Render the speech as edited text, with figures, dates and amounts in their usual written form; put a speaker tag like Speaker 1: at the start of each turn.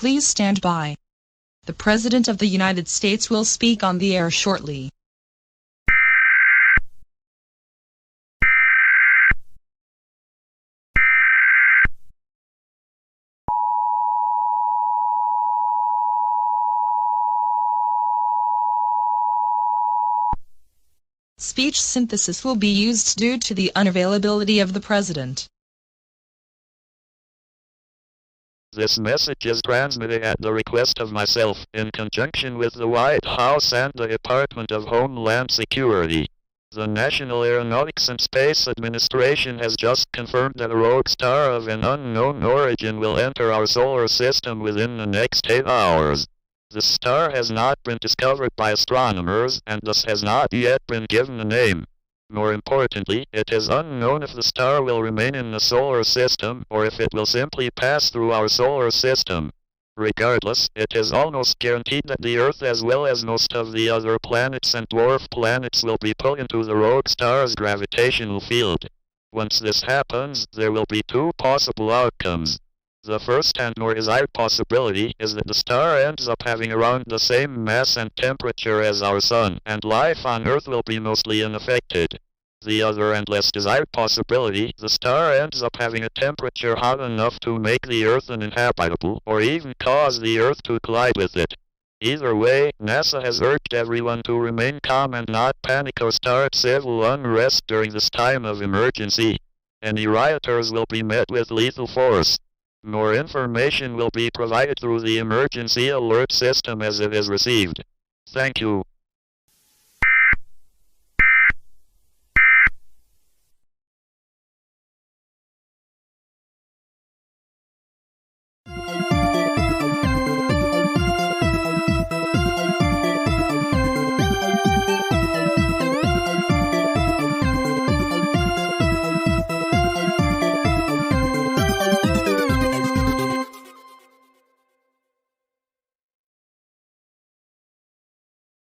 Speaker 1: Please stand by. The President of the United States will speak on the air shortly. Speech synthesis will be used due to the unavailability of the President.
Speaker 2: This message is transmitted at the request of myself, in conjunction with the White House and the Department of Homeland Security. The National Aeronautics and Space Administration has just confirmed that a rogue star of an unknown origin will enter our solar system within the next 8 hours. The star has not been discovered by astronomers, and thus has not yet been given a name. More importantly, it is unknown if the star will remain in the solar system, or if it will simply pass through our solar system. Regardless, it is almost guaranteed that the Earth as well as most of the other planets and dwarf planets will be pulled into the rogue star's gravitational field. Once this happens, there will be 2 possible outcomes. The first and more desired possibility is that the star ends up having around the same mass and temperature as our Sun, and life on Earth will be mostly unaffected. The other and less desired possibility, the star ends up having a temperature hot enough to make the Earth uninhabitable, or even cause the Earth to collide with it. Either way, NASA has urged everyone to remain calm and not panic or start civil unrest during this time of emergency. Any rioters will be met with lethal force. More information will be provided through the emergency alert system as it is received. Thank you.